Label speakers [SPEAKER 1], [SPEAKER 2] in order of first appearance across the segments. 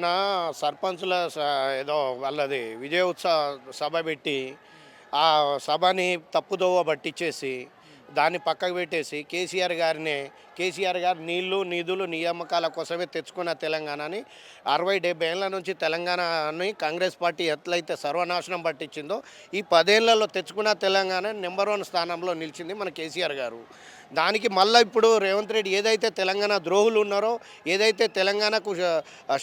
[SPEAKER 1] మొన్న సర్పంచుల ఏదో వాళ్ళది విజయోత్సవ సభ పెట్టి ఆ సభని తప్పుదోవ పట్టించేసి దాన్ని పక్కకు పెట్టేసి కేసీఆర్ గారు నీళ్లు నిధులు నియామకాల కోసమే తెచ్చుకున్న తెలంగాణని 60-70 ఏళ్ళ నుంచి తెలంగాణని కాంగ్రెస్ పార్టీ ఎట్లయితే సర్వనాశనం పట్టించిందో ఈ 10 ఏళ్లలో తెచ్చుకున్న తెలంగాణ నెంబర్ 1 స్థానంలో నిలిచింది మన కేసీఆర్ గారు. దానికి మళ్ళీ ఇప్పుడు రేవంత్ రెడ్డి ఏదైతే తెలంగాణ ద్రోహులు ఉన్నారో, ఏదైతే తెలంగాణకు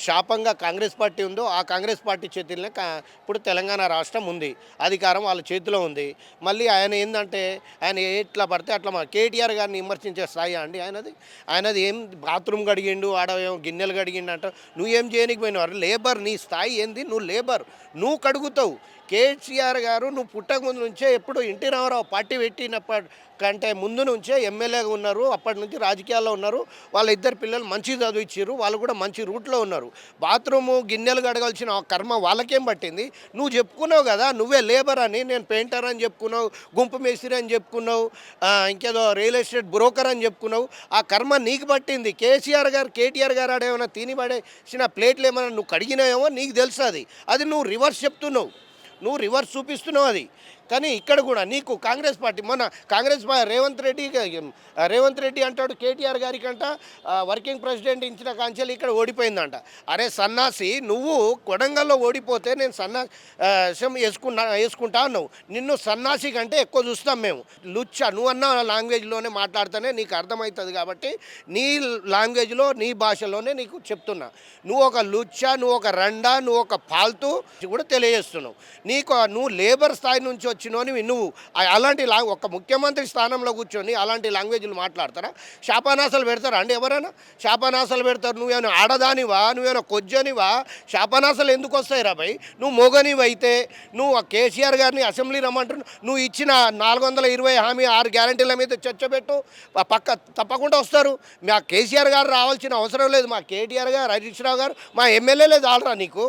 [SPEAKER 1] శాపంగా కాంగ్రెస్ పార్టీ ఉందో ఆ కాంగ్రెస్ పార్టీ చేతిలోనే ఇప్పుడు తెలంగాణ రాష్ట్రం ఉంది, అధికారం వాళ్ళ చేతిలో ఉంది. మళ్ళీ ఆయన ఏంటంటే ఆయన ఎట్లా పడితే అట్లా కేటీఆర్ గారిని విమర్శించే స్థాయి అండి ఆయనది ఏం బాత్రూమ్ కడిగిండు, ఆడవేమో గిన్నెలు కడిగిండు అంట. నువ్వేం చేయనికి పోయినావు? లేబర్, నీ స్థాయి ఏంది? నువ్వు లేబర్, నువ్వు కడుగుతావు. కేసీఆర్ గారు నువ్వు పుట్టక ముందు నుంచే ఎప్పుడు ఎన్టీ రామారావు పార్టీ పెట్టినప్పటి కంటే ముందు నుంచే ఎమ్మెల్యేగా ఉన్నారు, అప్పటి నుంచి రాజకీయాల్లో ఉన్నారు. వాళ్ళ ఇద్దరు పిల్లలు మంచి చదువు ఇచ్చారు, వాళ్ళు కూడా మంచి రూట్లో ఉన్నారు. బాత్రూము గిన్నెలు కడగాల్సిన కర్మ వాళ్ళకేం పట్టింది? నువ్వు చెప్పుకున్నావు కదా నువ్వే లేబర్ అని, నేను పెయింటర్ అని చెప్పుకున్నావు, గుంపు మేస్త్రి అని చెప్పుకున్నావు, ఇంకేదో రియల్ ఎస్టేట్ బ్రోకర్ అని చెప్పుకున్నావు. ఆ కర్మ నీకు పట్టింది. కేటీఆర్ గారు ఆడేమైనా తిని పడేసిన ప్లేట్లు ఏమైనా నువ్వు కడిగినాయేమో నీకు తెలుసు. అది నువ్వు రివర్స్ చెప్తున్నావు, నువ్వు రివర్స్ చూపిస్తున్నావు అది. కానీ ఇక్కడ కూడా నీకు కాంగ్రెస్ పార్టీ మొన్న రేవంత్ రెడ్డి అంటాడు కేటీఆర్ గారికి అంట వర్కింగ్ ప్రెసిడెంట్ ఇచ్చిన కాంచెలు ఇక్కడ ఓడిపోయిందంట. అరే సన్నాసి, నువ్వు కొడంగల్లో ఓడిపోతే నేను సన్నాసం వేసుకుంటా అన్నావు. నిన్ను సన్నాసి కంటే ఎక్కువ చూస్తాం మేము. లుచ్చా నువ్వు అన్న లాంగ్వేజ్లోనే మాట్లాడితేనే నీకు అర్థమవుతుంది కాబట్టి నీ లాంగ్వేజ్లో నీ భాషలోనే నీకు చెప్తున్నా. నువ్వు ఒక లుచ్చా, నువ్వు ఒక రండా, నువ్వు ఒక పాల్తూ కూడా తెలియజేస్తున్నావు. నువ్వు లేబర్ స్థాయి నుంచి వచ్చినోని నువ్వు అలాంటి ఒక ముఖ్యమంత్రి స్థానంలో కూర్చొని అలాంటి లాంగ్వేజ్లు మాట్లాడతారా? శాపనాసాలు పెడతారా అండి? ఎవరైనా శాపనాసాలు పెడతారు? నువ్వేమైనా ఆడదానివా? నువ్వేమైనా కొజ్జనివా? శాపనాసాలు ఎందుకు వస్తాయి రా భయ్? నువ్వు మొగనివి అయితే నువ్వు కేసీఆర్ గారిని అసెంబ్లీ రమ్మంటారు, నువ్వు ఇచ్చిన 420 హామీ 6 గ్యారంటీల మీద చర్చ పెట్టు, తప్పకుండా వస్తారు. మా కేసీఆర్ గారు రావాల్సిన అవసరం లేదు. మా కేటీఆర్ గారు, హరీష్ రావు గారు, మా ఎమ్మెల్యేలే చాలరా నీకు.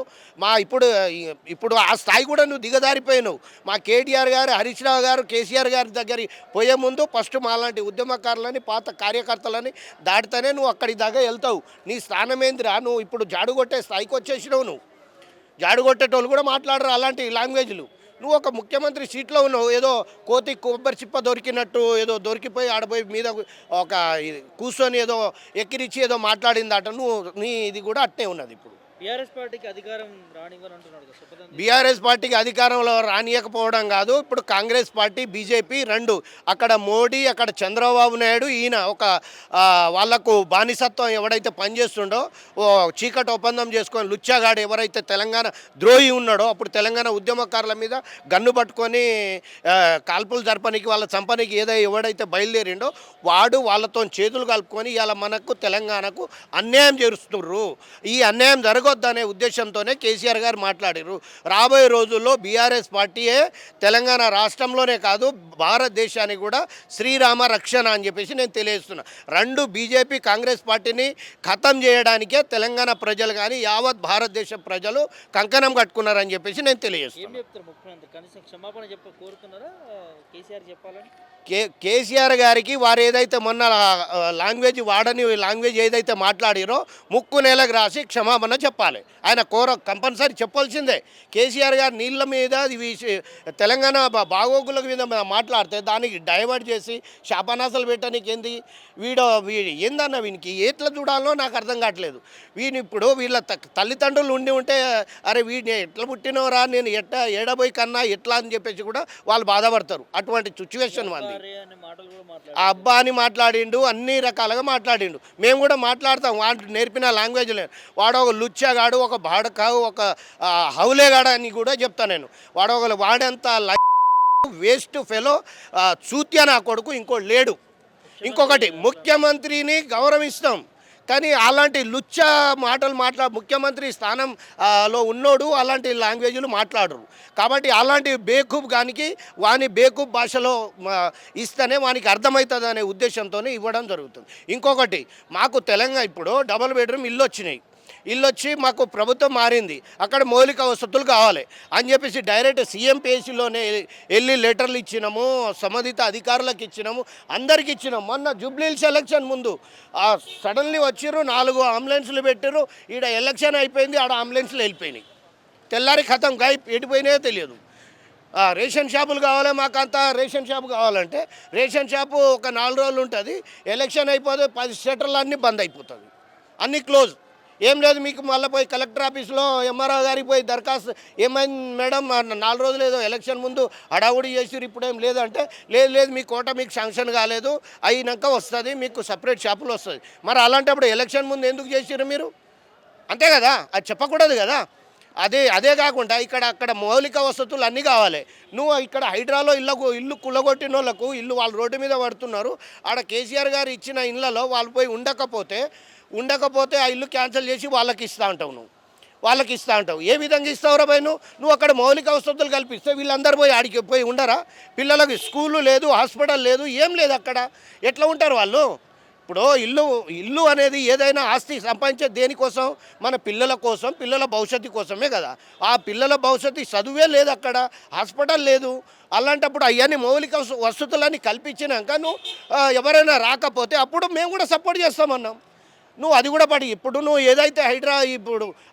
[SPEAKER 1] ఇప్పుడు ఆ స్థాయి కూడా నువ్వు దిగదారిపోయినావు. మా కేటీఆర్ గారు, హరీష్ రావు గారు, కేసీఆర్ గారి దగ్గర పోయే ముందు ఫస్ట్ మాలాంటి ఉద్యమకారులని, పాత కార్యకర్తలని దాటితేనే నువ్వు అక్కడి దాకా వెళ్తావు. నీ స్థానం ఏందిరా? నువ్వు ఇప్పుడు జాడు కొట్టే స్థాయికి వచ్చేసినావు. నువ్వు జాడు కొట్టేటోళ్ళు కూడా మాట్లాడరు అలాంటి లాంగ్వేజ్లు. నువ్వు ఒక ముఖ్యమంత్రి సీట్లో ఉన్నావు, ఏదో కోతి కొబ్బరి చిప్ప దొరికినట్టు ఏదో దొరికిపోయి ఆడపోయి మీద ఒక కూర్చొని ఏదో ఎక్కిరిచ్చి ఏదో మాట్లాడిందట. నీ ఇది కూడా అట్టే ఉన్నది. ఇప్పుడు
[SPEAKER 2] బీఆర్ఎస్ పార్టీకి అధికారం రానివ్వనంటున్నాడు.
[SPEAKER 1] బీఆర్ఎస్ పార్టీకి అధికారంలో రానియకపోవడం కాదు, ఇప్పుడు కాంగ్రెస్ పార్టీ, బీజేపీ రెండు, అక్కడ మోడీ, అక్కడ చంద్రబాబు నాయుడు, ఈయన ఒక వాళ్లకు బానిసత్వం ఎవడైతే పనిచేస్తుండో, చీకటి ఒప్పందం చేసుకొని లుచ్చాగాడు ఎవరైతే తెలంగాణ ద్రోహి ఉన్నాడో, అప్పుడు తెలంగాణ ఉద్యమకారుల మీద గన్ను పట్టుకొని కాల్పులు జరపనికి వాళ్ళ చంపనికి ఎవడైతే బయలుదేరిండో వాడు వాళ్ళతో చేతులు కలుపుకొని ఇవాళ మనకు తెలంగాణకు అన్యాయం చేస్తున్నారు. ఈ అన్యాయం జరగొద్దనే ఉద్దేశంతోనే కేసీఆర్ గారు మాట్లాడారు. రాబోయే రోజుల్లో బీఆర్ఎస్ పార్టీయే తెలంగాణ రాష్ట్రంలోనే కాదు భారతదేశానికి కూడా శ్రీరామ రక్షణ అని చెప్పేసి నేను తెలియజేస్తున్నా. రెండు బీజేపీ కాంగ్రెస్ పార్టీని ఖతం చేయడానికే తెలంగాణ ప్రజలు కానీ యావత్ భారతదేశ ప్రజలు కంకణం కట్టుకున్నారని చెప్పేసి నేను తెలియజేస్తున్నాను. కేసీఆర్ గారికి వారు ఏదైతే మొన్న లాంగ్వేజ్ వాడని లాంగ్వేజ్ ఏదైతే మాట్లాడారో ముక్కు నేలకు రాసి క్షమాపణ చెప్పాలి. ఆయన కంపల్సరీ చెప్పాల్సిందే. కేసీఆర్ గారు నీళ్ళ మీద తెలంగాణ బాగోగుల మీద మాట్లాడితే దానికి డైవర్ట్ చేసి శాపనాసాలు పెట్టడానికి వీడు ఏందన్న వీనికి ఎట్లా చూడాలో నాకు అర్థం కావట్లేదు. ఇప్పుడు వీళ్ళ తల్లిదండ్రులు ఉంటే అరే వీడిని ఎట్లా పుట్టినవరా, నేను ఏడబోయి కన్నా ఎట్లా అని చెప్పేసి కూడా వాళ్ళు బాధపడతారు. అటువంటి సిచ్యువేషన్ ఉంది. ఆ అబ్బా అని మాట్లాడిండు, అన్ని రకాలుగా మాట్లాడిండు. మేము కూడా మాట్లాడతాం వాడు నేర్పిన లాంగ్వేజ్ లేదు. వాడు ఒక లుచ్చాగాడు, ఒక బాడకావు, ఒక హౌలేగాడు అని కూడా చెప్తాను నేను. వాడంత వేస్ట్ ఫెలో చూత్యా నా కొడుకు ఇంకోటి లేడు. ఇంకొకటి, ముఖ్యమంత్రిని గౌరవిస్తాం కానీ అలాంటి లుచ్చా మాటలు ముఖ్యమంత్రి స్థానంలో ఉన్నోడు అలాంటి లాంగ్వేజ్లు మాట్లాడరు. కాబట్టి అలాంటి బేకూబ్ గానికి వాని బేకూబ్ భాషలో ఇస్తేనే వానికి అర్థమవుతుంది అనే ఉద్దేశంతో ఇవ్వడం జరుగుతుంది. ఇంకొకటి, మాకు తెలంగాణ ఇప్పుడు డబుల్ బెడ్రూమ్ ఇల్లు వచ్చినాయి. వీళ్ళు వచ్చి మాకు ప్రభుత్వం మారింది, అక్కడ మౌలిక వసతులు కావాలి అని చెప్పేసి డైరెక్ట్ సీఎం పేసీలోనే వెళ్ళి లెటర్లు ఇచ్చినాము, సంబంధిత అధికారులకు ఇచ్చినాము, అందరికి ఇచ్చినాము. మొన్న జూబ్లీహిల్స్ ఎలక్షన్ ముందు సడన్లీ వచ్చిర్రు, 4 అంబులెన్స్లు పెట్టారు, ఈడ ఎలక్షన్ అయిపోయింది, ఆడ అంబులెన్స్లు వెళ్ళిపోయినాయి. తెల్లారి ఖతం గాయ ఎడిపోయినాయో తెలియదు. రేషన్ షాపులు కావాలి, మాకంతా రేషన్ షాపు కావాలంటే రేషన్ షాపు ఒక 4 రోజులు ఉంటుంది, ఎలక్షన్ అయిపోతే 10 షట్టర్లు అన్నీ బంద్ అయిపోతుంది, అన్నీ క్లోజ్. ఏం లేదు, మీకు మళ్ళీ పోయి కలెక్టర్ ఆఫీస్లో ఎంఆర్ఓ గారికి పోయి దరఖాస్తు, ఏమైంది మేడం 4 రోజులు ఏదో ఎలక్షన్ ముందు హడావుడి చేసిరు, ఇప్పుడేం లేదంటే లేదు మీ కోట మీకు శాంక్షన్ కాలేదు, అయినాక వస్తుంది, మీకు సపరేట్ షాపులు వస్తుంది. మరి అలాంటప్పుడు ఎలక్షన్ ముందు ఎందుకు చేసిరు మీరు? అంతే కదా, అది చెప్పకూడదు కదా. అదే కాకుండా అక్కడ మౌలిక వసతులు అన్నీ కావాలి. నువ్వు ఇక్కడ హైడ్రాలో ఇల్లు కుల్లగొట్టిన వాళ్ళకు ఇల్లు వాళ్ళు రోడ్డు మీద పడుతున్నారు, ఆడ కేసీఆర్ గారు ఇచ్చిన ఇళ్ళలో వాళ్ళు పోయి ఉండకపోతే ఆ ఇల్లు క్యాన్సిల్ చేసి వాళ్ళకి ఇస్తూ ఉంటావు. ఏ విధంగా ఇస్తావురా భయ్? నువ్వు అక్కడ మౌలిక వసతులు కల్పిస్తే వీళ్ళందరూ పోయి ఆడికి పోయి ఉండరా? పిల్లలకు స్కూలు లేదు, హాస్పిటల్ లేదు, ఏం లేదు, అక్కడ ఎట్లా ఉంటారు వాళ్ళు? ఇప్పుడు ఇల్లు అనేది ఏదైనా ఆస్తి సంపాదించే దేనికోసం? మన పిల్లల కోసం, పిల్లల భవిష్యత్తు కోసమే కదా. ఆ పిల్లల భవిష్యత్తు చదువే లేదు, అక్కడ హాస్పిటల్ లేదు. అలాంటప్పుడు అవన్నీ మౌలిక వసతులన్నీ కల్పించినాక నువ్వు ఎవరైనా రాకపోతే అప్పుడు మేము కూడా సపోర్ట్ చేస్తామన్నాం. నువ్వు అది కూడా ఇప్పుడు నువ్వు ఏదైతే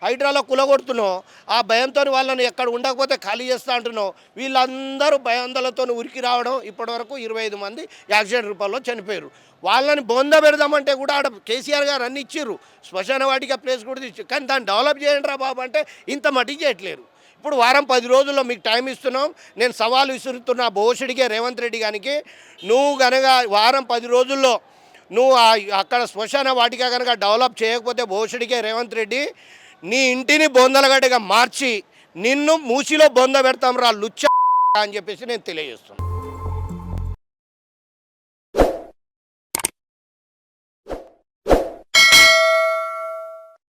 [SPEAKER 1] హైడ్రాలో కులగొడుతున్నావు, ఆ భయంతో వాళ్ళని ఎక్కడ ఉండకపోతే ఖాళీ చేస్తా అంటున్నావు. వీళ్ళందరూ భయాందోళనతో ఉరికి రావడం, ఇప్పటివరకు 25 మంది యాక్సిడెంట్ రూపంలో చనిపోయారు. వాళ్ళని బొంద పెడదామంటే కూడా ఆడ కేసీఆర్ గారు అన్ని ఇచ్చిర్రు, శ్మశాన వాటిక ప్లేస్ కూడా ఇచ్చారు, కానీ దాన్ని డెవలప్ చేయండి రా బాబు అంటే ఇంత మటుకు చేయట్లేరు. ఇప్పుడు వారం 10 రోజుల్లో మీకు టైం ఇస్తున్నాం. నేను సవాలు విసురుతున్నా భోషడికే, రేవంత్ రెడ్డి గారికి, నువ్వు కనుక వారం 10 రోజుల్లో నువ్వు అక్కడ శ్మశాన వాటిక కనుక డెవలప్ చేయకపోతే భోషడికే రేవంత్ రెడ్డి నీ ఇంటిని బొందలగడ్డగా మార్చి నిన్ను మూసిలో బొంద పెడతాం రా లుచ్చ అని చెప్పేసి నేను తెలియజేస్తున్నాను.